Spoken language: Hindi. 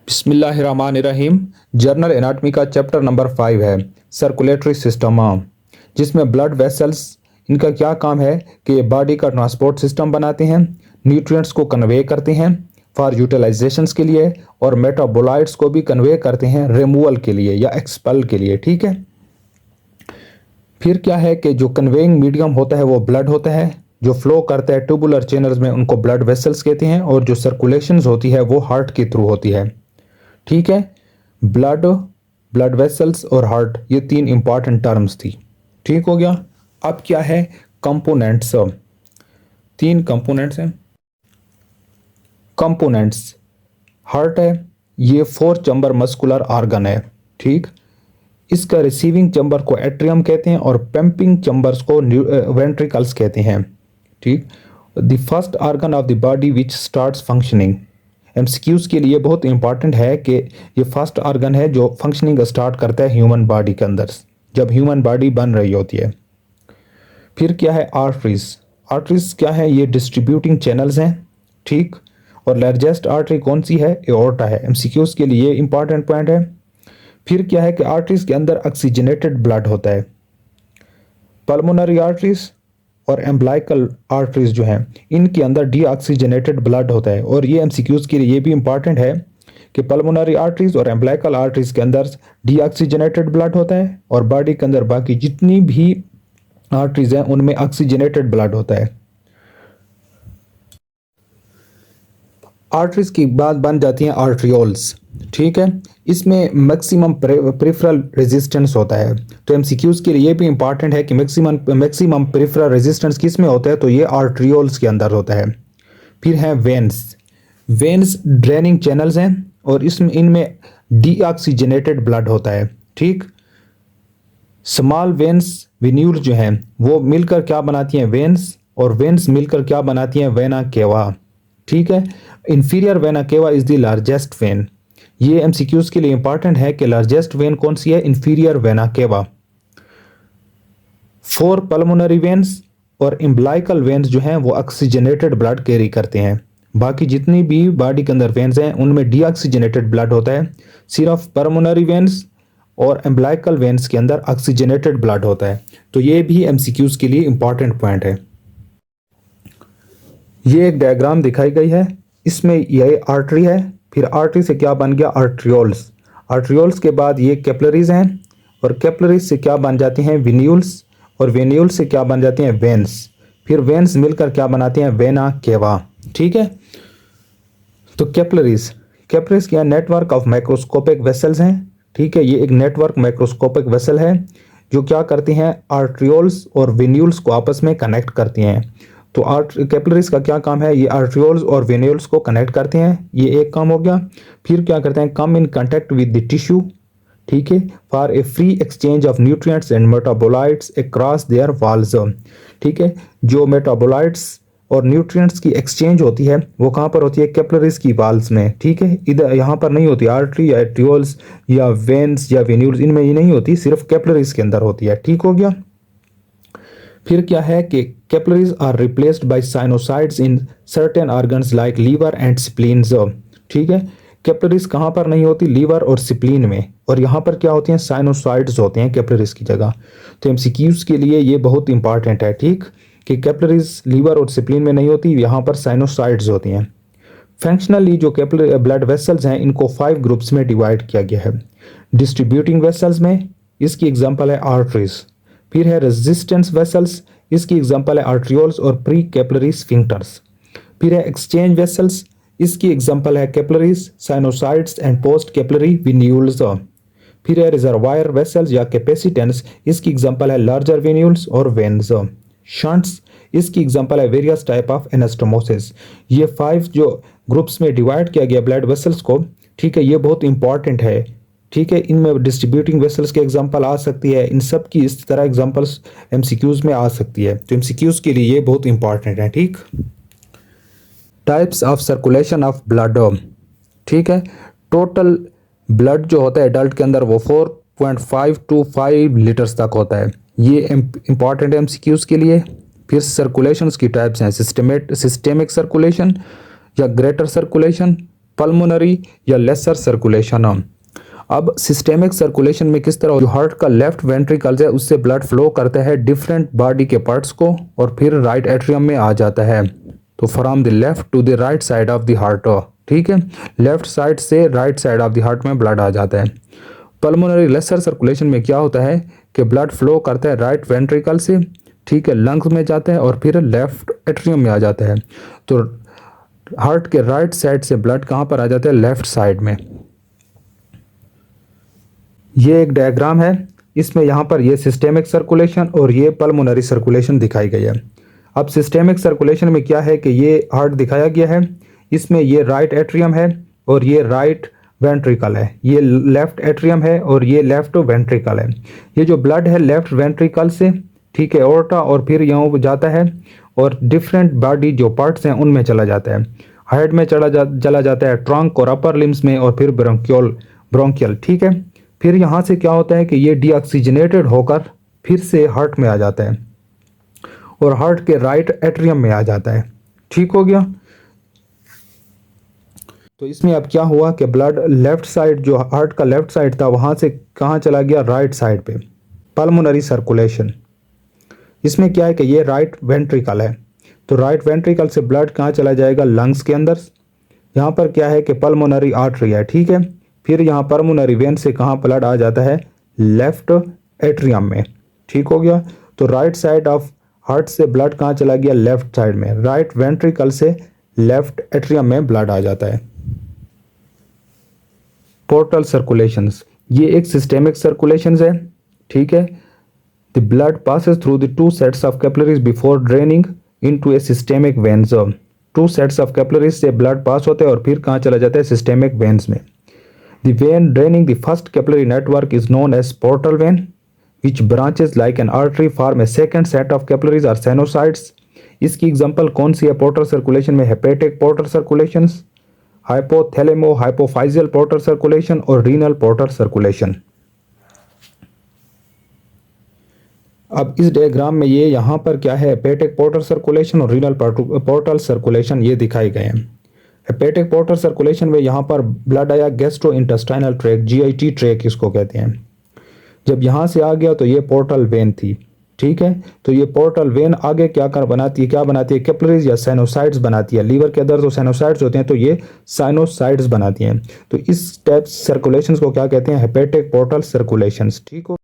बिस्मिल्लाहिर्रहमानिर्रहीम। जर्नल एनाटमी का चैप्टर नंबर 5 है सर्कुलेटरी सिस्टम, जिसमें ब्लड वेसल्स इनका क्या काम है कि बॉडी का ट्रांसपोर्ट सिस्टम बनाते हैं, न्यूट्रिएंट्स को कन्वे करते हैं फॉर यूटिलाइजेशंस के लिए, और मेटाबोलाइट्स को भी कन्वे करते हैं रिमूवल के लिए या एक्सपेल के लिए। ठीक है। फिर क्या है कि जो कन्वेइंग मीडियम होता है वो ब्लड होता है, जो फ्लो करता है ट्यूबुलर चैनल्स में उनको ब्लड वेसल्स कहते हैं, और जो सर्कुलेशंस होती है वो हार्ट के थ्रू होती है। ठीक है। ब्लड, ब्लड वेसल्स और हार्ट, ये तीन इंपॉर्टेंट टर्म्स थी। ठीक हो गया। अब क्या है कंपोनेंट्स, तीन कंपोनेंट्स हैं। कंपोनेंट्स, हार्ट है, ये 4 चैम्बर मस्कुलर ऑर्गन है। ठीक। इसका रिसीविंग चैम्बर को एट्रियम कहते हैं और पंपिंग चैम्बर्स को वेंट्रिकल्स कहते हैं। ठीक। The first organ of the body which starts functioning, MCQs के लिए बहुत इंपॉर्टेंट है कि ये फर्स्ट ऑर्गन है जो फंक्शनिंग स्टार्ट करता है ह्यूमन बॉडी के अंदर जब ह्यूमन बॉडी बन रही होती है। फिर क्या है आर्टरीज, आर्टरीज क्या है, ये डिस्ट्रीब्यूटिंग चैनल्स हैं। ठीक। और लार्जेस्ट आर्टरी कौन सी है, एओर्टा है। एमसीक्यूज के लिए इंपॉर्टेंट पॉइंट है। फिर क्या है कि आर्टरीज के अंदर ऑक्सीजनेटेड ब्लड होता है। पल्मोनरी आर्टरीज और एम्ब्लाइकल आर्टरीज जो हैं इनके अंदर डीऑक्सीजनेटेड ब्लड होता है, और ये एमसीक्यूज के लिए ये भी इंपॉर्टेंट है कि पल्मोनरी आर्टरीज और एम्ब्लाइकल आर्टरीज के अंदर डीऑक्सीजनेटेड ब्लड होता है, और बॉडी के अंदर बाकी जितनी भी आर्टरीज हैं उनमें ऑक्सीजनेटेड ब्लड होता है। आर्टरीज की बात बन जाती हैं आर्ट्रियोल्स। ठीक है। इसमें मैक्सिमम पेरिफेरल रेजिस्टेंस होता है, तो एमसीक्यूज के लिए भी इंपॉर्टेंट है कि मैक्सिमम पेरिफेरल रेजिस्टेंस किस में होता है, तो ये आर्ट्रियोल्स के अंदर होता है। फिर है वेन्स, वेन्स ड्रेनिंग चैनल्स हैं, और इसमें इनमें डीऑक्सीजनेटेड ब्लड होता है। ठीक। स्मॉल वेन्स वेन्यूल्स जो हैं वो मिलकर क्या बनाती हैं, वेन्स, और वेन्स मिलकर क्या बनाती हैं, वेना केवा। ठीक है। Inferior vena cava is the largest when, ये एमसीक्यूज के लिए इंपॉर्टेंट है कि लार्जेस्ट वेन कौन सी है, inferior vena cava. 4 pulmonary veins और इम्ब्लाइकल वेन्स जो हैं वो ऑक्सीजनेटेड ब्लड कैरी करते हैं। बाकी जितनी भी बॉडी के अंदर वेन्स हैं उनमें डीऑक्सीजनेटेड ब्लड होता है, सिर्फ पल्मोनरी वेन्स और एम्ब्लाइकल वेन्स के अंदर ऑक्सीजनेटेड ब्लड होता है। तो ये भी एमसीक्यूज के लिए इंपॉर्टेंट पॉइंट है। ये एक डायग्राम दिखाई गई है, इसमें ये आर्टरी है, फिर आर्टरी से क्या बन गया, आर्ट्रियोल्स। आर्ट्रियोल्स के बाद ये कैपिलरीज हैं, और कैपिलरीज से क्या बन जाती हैं, वेन्यूल्स, और वेन्यूल्स से क्या बन जाती हैं, वेन्स। फिर वेन्स मिलकर क्या बनाती हैं, वेना केवा। ठीक है। तो कैपिलरीज, कैपिलरीज क्या नेटवर्क ऑफ माइक्रोस्कोपिक वेसल्स हैं। ठीक है। ये एक नेटवर्क माइक्रोस्कोपिक वेसल है जो क्या करती हैं, आर्ट्रियोल्स और वेन्यूल्स को आपस में कनेक्ट करती हैं। तो कैपिलरीज का क्या काम है, ये आर्ट्रियोल्स और वेन्यूल्स को कनेक्ट करते हैं, ये एक काम हो गया। फिर क्या करते हैं, come in contact with the tissue. ठीक है। For a free exchange of nutrients and metabolites across their walls. ठीक है। जो मेटाबोलाइट्स और न्यूट्रिएंट्स की एक्सचेंज होती है वो कहाँ पर होती है, कैपिलरीज की वॉल्स में। ठीक है। इधर यहाँ पर नहीं होती, आर्टरी या आर्ट्रियोल्स या वेन्स या वेन्यूल्स इनमें ये नहीं होती, सिर्फ कैपिलरीज के अंदर होती है। ठीक हो गया। फिर क्या है कि capillaries are replaced by sinusoids in certain organs like liver and spleens. ठीक है। कैपिलरीज कहाँ पर नहीं होती, लीवर और स्प्लीन में, और यहाँ पर क्या होती हैं, साइनोसाइड्स होते हैं कैपिलरीज की जगह। तो एमसीक्यूज के लिए ये बहुत इंपॉर्टेंट है। ठीक। कि कैपिलरीज लीवर और स्प्लीन में नहीं होती, यहाँ पर साइनोसाइड्स होती हैं। फंक्शनली जो कैपिलरी ब्लड वेसल्स हैं इनको 5 ग्रुप्स में डिवाइड किया गया है। डिस्ट्रीब्यूटिंग वेसल्स में, इसकी एग्जांपल है आर्टरीज। फिर है रेजिस्टेंस वेसल्स, इसकी एग्जांपल है आर्ट्रियोल्स और प्री कैपिलरी स्फिंक्टर्स। फिर है एक्सचेंज वेसल्स, इसकी एग्जांपल है capillaries, sinusoids and post capillary venules. फिर है रिजर्वायर वेसल्स या कैपेसिटेंस, इसकी एग्जांपल है लार्जर वेन्यूल्स और वेन्स। शंट्स, इसकी एग्जांपल है वेरियस टाइप ऑफ एनास्टोमोसिस। ये 5 जो ग्रुप्स में डिवाइड किया गया ब्लड वेसल्स को, ठीक है, ये बहुत इंपॉर्टेंट है। ठीक है। इनमें डिस्ट्रीब्यूटिंग वेसल्स के एग्जांपल आ सकती है, इन सब की इस तरह एग्जांपल्स एमसीक्यूज में आ सकती है, तो एमसीक्यूज के लिए ये बहुत इंपॉर्टेंट है। ठीक। Types of circulation of blood. ठीक है। टोटल ब्लड जो होता है एडल्ट के अंदर वो 4.5 to 5 लीटर्स तक होता है, ये इंपॉर्टेंट है एमसीक्यूज के लिए। फिर सर्कुलेशंस की टाइप्स हैं, सिस्टेमिक सर्कुलेशन या ग्रेटर सर्कुलेशन, पल्मोनरी या लेसर सर्कुलेशन। अब सिस्टेमिक सर्कुलेशन में किस तरह जो हार्ट का लेफ्ट वेंट्रिकल है उससे ब्लड फ्लो करता है डिफरेंट बॉडी के पार्ट्स को और फिर राइट एट्रियम में आ जाता है। तो from the left to the right side of the heart, ठीक है, लेफ्ट साइड से right side of the heart में ब्लड आ जाता है। पल्मोनरी लेसर सर्कुलेशन में क्या होता है कि ब्लड फ्लो करता है राइट वेंट्रिकल से, ठीक है, लंग्स में जाता है और फिर लेफ्ट एट्रियम में आ जाता है। तो हार्ट के राइट साइड से ब्लड कहाँ पर आ जाता है? लेफ्ट साइड में। ये एक डायग्राम है, इसमें यहाँ पर ये सिस्टेमिक सर्कुलेशन और ये पल्मोनरी सर्कुलेशन दिखाई गई है। अब सिस्टेमिक सर्कुलेशन में क्या है कि ये हार्ट दिखाया गया है, इसमें ये राइट एट्रियम है और ये राइट वेंट्रिकल है, ये लेफ्ट एट्रियम है और ये लेफ्ट वेंट्रिकल है। ये जो ब्लड है लेफ्ट वेंट्रिकल से, ठीक है, एओर्टा और फिर यहाँ जाता है और डिफरेंट बॉडी जो पार्ट्स हैं उनमें चला जाता है। हेड में चला जाता है, ट्रंक और अपर लिम्स में और फिर ब्रोंकियल, ठीक है। फिर यहाँ से क्या होता है कि ये डीऑक्सीजनेटेड होकर फिर से हार्ट में आ जाता है और हार्ट के राइट एट्रियम में आ जाता है, ठीक हो गया। तो इसमें अब क्या हुआ कि ब्लड लेफ्ट साइड, जो हार्ट का लेफ्ट साइड था, वहाँ से कहाँ चला गया? राइट साइड पे, पल्मोनरी सर्कुलेशन। इसमें क्या है कि ये राइट वेंट्रिकल है, तो राइट वेंट्रिकल से ब्लड कहाँ चला जाएगा? लंग्स के अंदर। यहाँ पर क्या है कि पल्मोनरी आर्टरी है, ठीक है। फिर यहाँ पल्मोनरी वेन से कहाँ ब्लड आ जाता है? लेफ्ट एट्रियम में, ठीक हो गया। तो राइट साइड ऑफ हार्ट से ब्लड कहाँ चला गया? लेफ्ट साइड में। राइट वेंट्रिकल से लेफ्ट एट्रियम में ब्लड आ जाता है। पोर्टल सर्कुलेशंस, ये एक सिस्टेमिक सर्कुलेशंस है, ठीक है। The blood passes through the two sets of capillaries before draining into A systemic veins. Two sets of capillaries से ब्लड पास होते हैं और फिर कहाँ चला जाता है? सिस्टेमिक वेन्स में। The vein draining the first capillary network is known as portal vein, which branches like an artery form a second set of capillaries or sinusoids. इसकी एग्जांपल कौन सी है पोर्टल सर्कुलेशन में? Hepatic portal circulation, hypothalamo hypophyseal portal circulation और रीनल पोर्टल सर्कुलेशन। अब इस डायग्राम में ये यहाँ पर क्या है? हेपेटिक पोर्टल सर्कुलेशन और रीनल पोर्टल सर्कुलेशन ये दिखाए गए हैं। हेपेटिक पोर्टल सर्कुलेशन में यहाँ पर ब्लड आया gastro intestinal tract, GIT tract इसको कहते हैं। जब यहाँ से आ गया तो ये पोर्टल वेन थी, ठीक है। तो ये पोर्टल वेन आगे क्या बनाती है? कैपिलरीज या साइनोसाइड्स बनाती है। लीवर के अंदर तो साइनोसाइड्स होते हैं, तो ये साइनोसाइड्स बनाती हैं। तो इस टाइप सर्कुलेशंस को क्या कहते हैं? हेपेटिक पोर्टल सर्कुलेशंस, ठीक हो।